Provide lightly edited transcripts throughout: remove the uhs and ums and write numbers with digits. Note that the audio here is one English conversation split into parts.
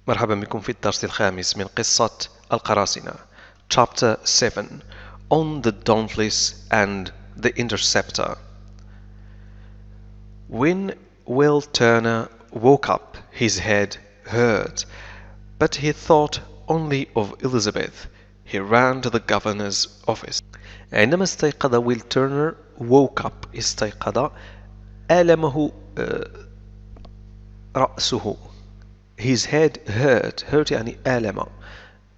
مرحبا بكم في الدرس الخامس من قصة القراصنة. Chapter 7 On the Dauntless and the Interceptor. When Will Turner woke up, his head hurt, but he thought only of Elizabeth. He ran to the governor's office. عندما استيقظ ويل تيرنر woke up استيقظ ألمه رأسه. His head hurt يعني ألم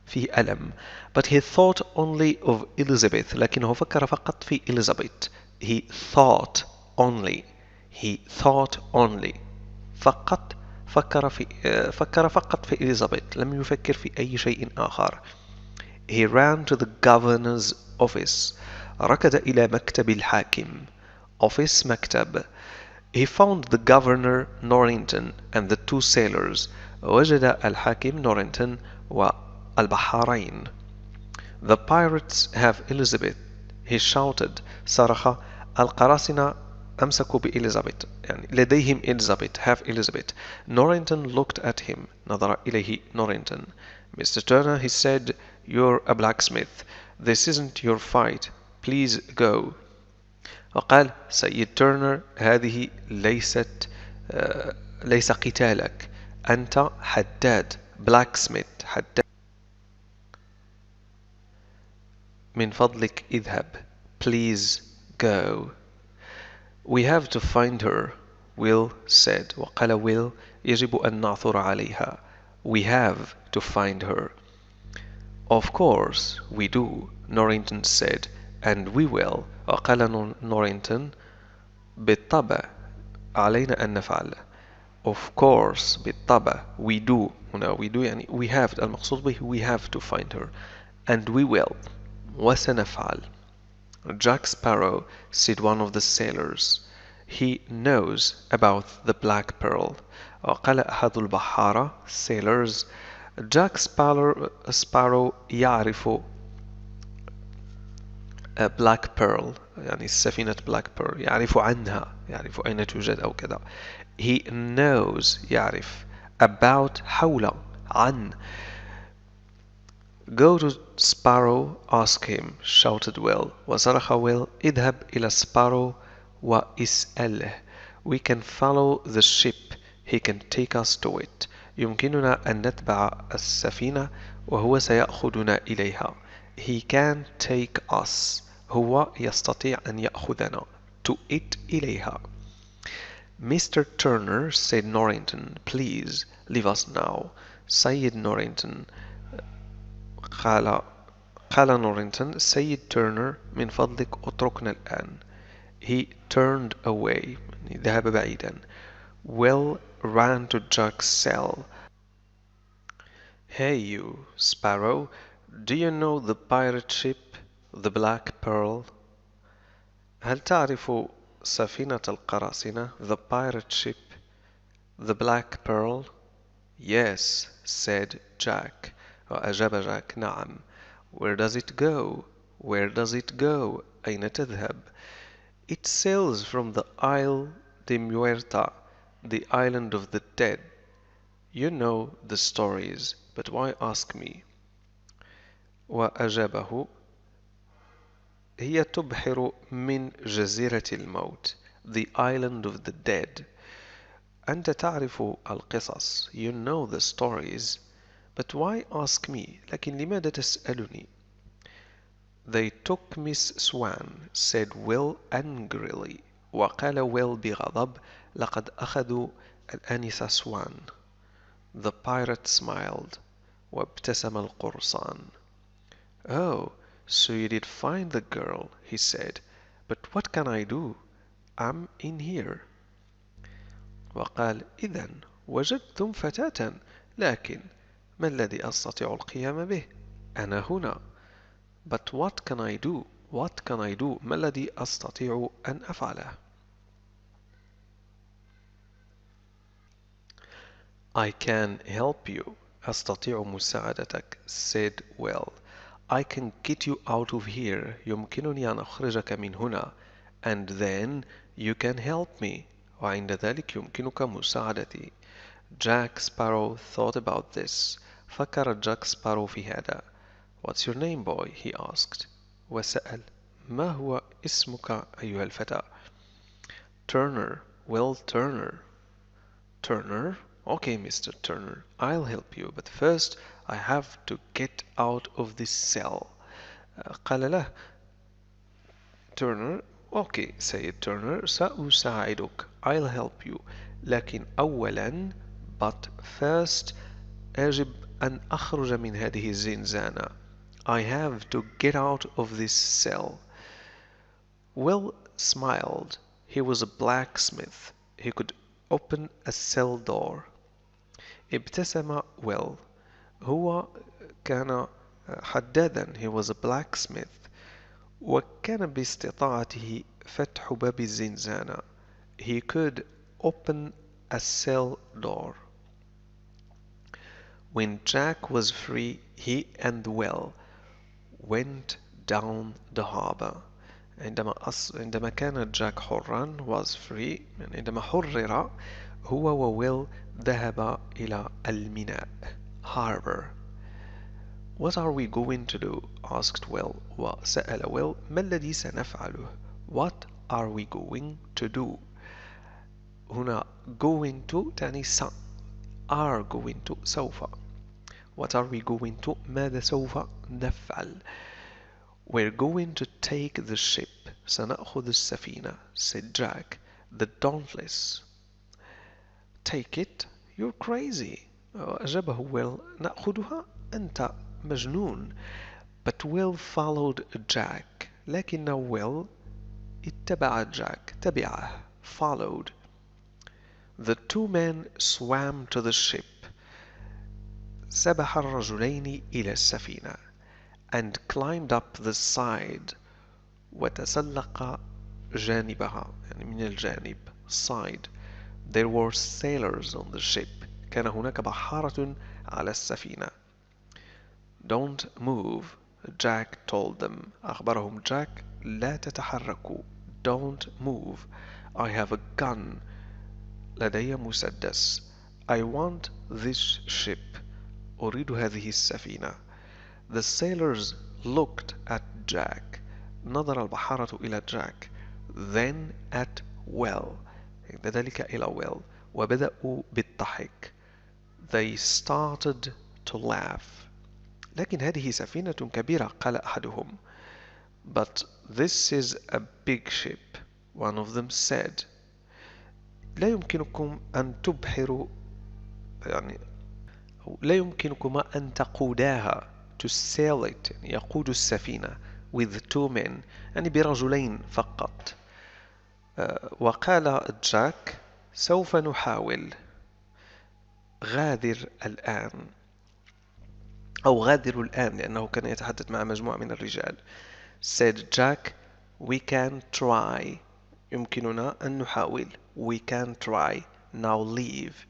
فيه ألم. But he thought only of Elizabeth. لكنه فكر فقط في Elizabeth. He thought only فقط فكر فقط في Elizabeth. لم يفكر في أي شيء آخر. He ran to the governor's office. ركض إلى مكتب الحاكم. Office مكتب. He found the governor Norrington and the two sailors. وجد الحاكم نورينتون والبحارين. The pirates have Elizabeth. He shouted. صرخ. القراصنة أمسكوا بإليزابيث. يعني لديهم إليزابيث. Have Elizabeth. Norrington looked at him. نظر إليه نورينتون. Mr. Turner, he said, you're a blacksmith. This isn't your fight. Please go. وقال سيد تيرنر هذه ليس قتالك. أنت حداد. blacksmith حداد. من فضلك اذهب. Please go. We have to find her, Will said. وقال Will يجب أن نعثر عليها. We have to find her. Of course we do, Norrington said. And we will. وقال نورينتون بالطبع علينا أن نفعل. Of course بالطبع. We do. هنا we do يعني we have. المقصود به we have to find her. And we will. وسنفعل. Jack Sparrow, said one of the sailors. He knows about the black pearl. وقال أحد البحارة sailors. Jack Sparrow يعرف black pearl يعني سفينة black pearl يعرف عنها يعرف أين توجد أو كذا. He knows يعرف about حول عن. Go to Sparrow, ask him, shouted Will. وصرخ Will, اذهب إلى Sparrow واسأله. We can follow the ship. He can take us to it. يمكننا أن نتبع السفينة وهو سيأخذنا إليها. He can take us. هو يستطيع أن يأخذنا. To it إليها. Mr. Turner, said Norrington, please leave us now. سيد Norrington قال نورينتون سيد تيرنر من فضلك اتركنا الآن. He turned away يعني ذهب بعيدا. Will ran to Jack's cell. Hey you, Sparrow, do you know the pirate ship, the Black Pearl? هل تعرف سفينة القراصنة, the pirate ship, the Black Pearl? Yes, said Jack. وأجاب جاك نعم. Where does it go? Where does it go? أين تذهب? It sails from the Isle de Muerta, the island of the dead. You know the stories, but why ask me? وأجابه هي تبحر من جزيرة الموت, the island of the dead. أنت تعرف القصص, you know the stories. But why ask me? لكن لماذا تسألني? They took Miss Swan, said Will angrily. وقال Will بغضب لقد أخذوا الآنسة سوان. The pirate smiled. وابتسم القرصان. Oh, so you did find the girl, he said. But what can I do? I'm in here. وقال إذن وجدتم فتاة لكن ما الذي أستطيع القيام به؟ أنا هنا. But what can I do? What can I do? ما الذي أستطيع أن أفعله؟ I can help you. أستطيع مساعدتك, said Will. I can get you out of here. يمكنني أن أخرجك من هنا. And then you can help me. وعند ذلك يمكنك مساعدتي. Jack Sparrow thought about this. فكر جاك سبارو في هذا. What's your name, boy? he asked. وسأل: ما هو اسمك أيها الفتى؟ Turner. Will Turner. Turner? Okay, Mr. Turner, I'll help you, but first I have to get out of this cell. قال له Turner: Okay, سيد Turner, سأساعدك. I'll help you. لكن أولا but first يجب أن أخرج من هذه الزنزانة. I have to get out of this cell. Will smiled. He was a blacksmith. He could open a cell door. ابتسم ويل. هو كان حدادا. He was a blacksmith. وكان باستطاعته فتح باب الزنزانة. He could open a cell door. When Jack was free, he and Will went down the harbor. عندما كان جاك حرا was free يعني عندما حرر هو وويل ذهب إلى الميناء harbor. What are we going to do? asked Will. وسأل Will: ما الذي سنفعله؟ What are we going to do? هنا going to تعني are going to سوف. What are we going to? ماذا سوف نفعل؟ We're going to take the ship. سنأخذ السفينة, said Jack. The Dauntless. Take it? You're crazy. أجابه Will. نأخذها؟ أنت مجنون. But Will followed Jack. لكن Will اتبع جاك. تبعه. Followed. The two men swam to the ship. سبح الرجلين إلى السفينة. And climbed up the side. وتسلق جانبها يعني من الجانب side. There were sailors on the ship. كان هناك بحارة على السفينة. Don't move, Jack told them. أخبرهم جاك: لا تتحركوا. Don't move. I have a gun. لدي مسدس. I want this ship. أريد هذه السفينة. The sailors looked at Jack. نظر البحارة إلى جاك. Then at Will. عند ذلك إلى Will. وبدأوا بالضحك. They started to laugh. لكن هذه سفينة كبيرة، قال أحدهم. But this is a big ship, one of them said. لا يمكنكم أن تبحروا يعني لا يمكنكما أن تقوداها to sail it يعني يقود السفينة with two men يعني برجلين فقط. وقال جاك: سوف نحاول. غادر الآن أو غادر الآن لأنه كان يتحدث مع مجموعة من الرجال. said Jack: we can try. يمكننا أن نحاول. we can try. now leave.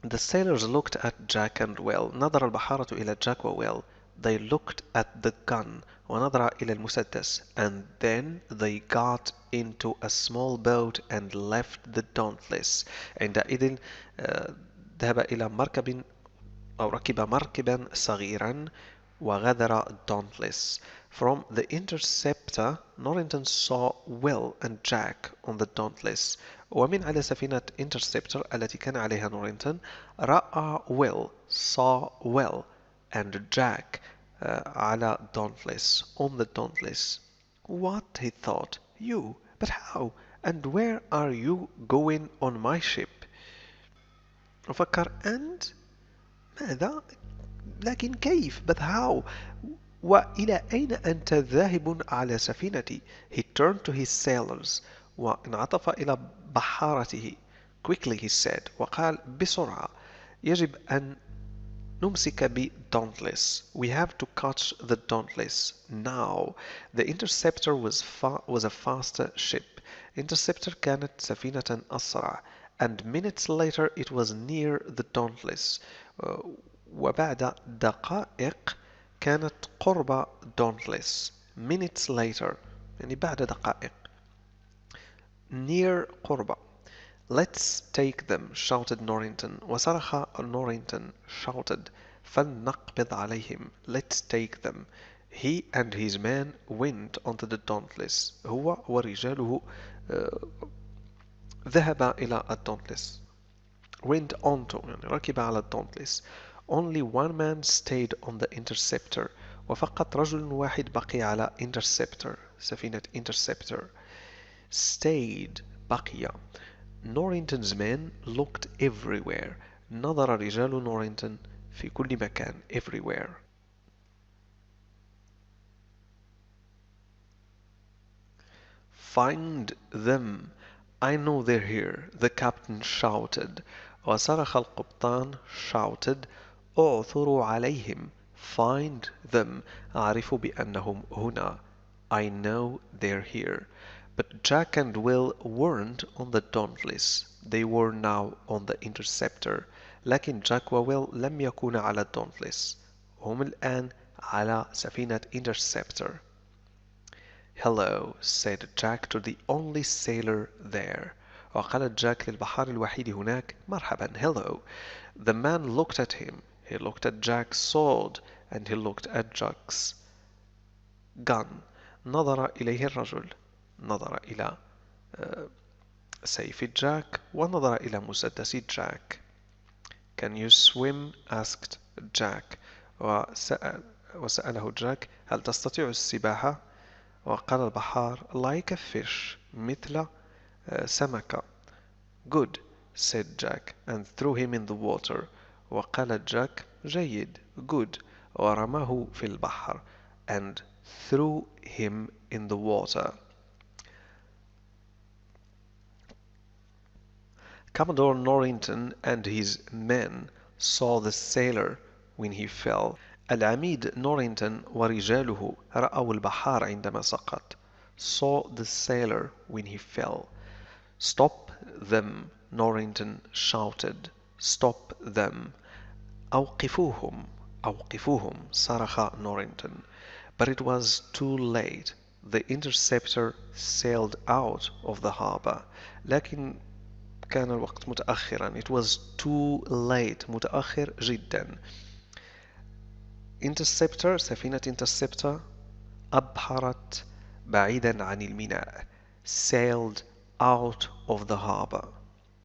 The sailors looked at Jack and Will. نظر البحارة إلى جاك وويل. They looked at the gun. ونظر إلى المسدس. And then they got into a small boat and left the Dauntless. عندئذ ذهب إلى مركب أو ركب مركبا صغيرا وغادر Dauntless. From the interceptor, Norrington saw Will and Jack on the Dauntless. ومن على سفينة Interceptor التي كان عليها نورينتون رأى Will saw Will and Jack على Dauntless on the Dauntless. What, he thought, you, but how, and where are you going on my ship? وفكر and ماذا لكن كيف but how وإلى أين أنت ذاهب على سفينتي. He turned to his sailors وانعطف إلى بحارته. Quickly he said وقال بسرعة يجب أن نمسك ب Dauntless. We have to catch the Dauntless now. The Interceptor was a faster ship. Interceptor كانت سفينة أسرع. And minutes later it was near the Dauntless. وبعد دقائق كانت قرب Dauntless. Minutes later يعني بعد دقائق. Near قرب. Let's take them, shouted Norrington. وصرخ Norrington, shouted. فلنقبض عليهم. Let's take them. He and his men went onto the Dauntless. هو ورجاله ذهب إلى الدونتلس. went onto يعني ركب على الدونتلس. Only one man stayed on the interceptor. وفقط رجل واحد بقي على interceptor. سفينة interceptor. Stayed بقي. Norrington's men looked everywhere. نظر رجال نورينتون في كل مكان. everywhere. Find them. I know they're here. The captain shouted. وصرخ القبطان shouted. اعثروا عليهم. Find them. أعرف بأنهم هنا. I know they're here. But Jack and Will weren't on the Dauntless. They were now on the Interceptor. لكن جاك وويل لم يكونا على الدونتلس. هم الآن على سفينة Interceptor. Hello, said Jack to the only sailor there. وقال جاك للبحار الوحيد هناك مرحبا. Hello. The man looked at him. He looked at Jack's sword and he looked at Jack's gun. نظر إليه الرجل. نظر إلى سيف جاك ونظر إلى مسدس جاك. Can you swim? asked Jack. وسأله جاك هل تستطيع السباحة؟ وقال البحار like a fish مثل سمكة. Good, said Jack and threw him in the water. وقال جاك جيد good ورماه في البحر and threw him in the water. Commodore Norrington and his men saw the sailor when he fell. العميد نورينتون ورجاله رأوا البحار عندما سقط. Saw the sailor when he fell. Stop them, Norrington shouted. Stop them. أوقفوهم. أوقفوهم صرخ نورينتون. But it was too late. The interceptor sailed out of the harbor. لكن كان الوقت متأخرا. It was too late. متأخر جدا. Interceptor سفينة Interceptor أبحرت بعيدا عن الميناء. Sailed out of the harbor.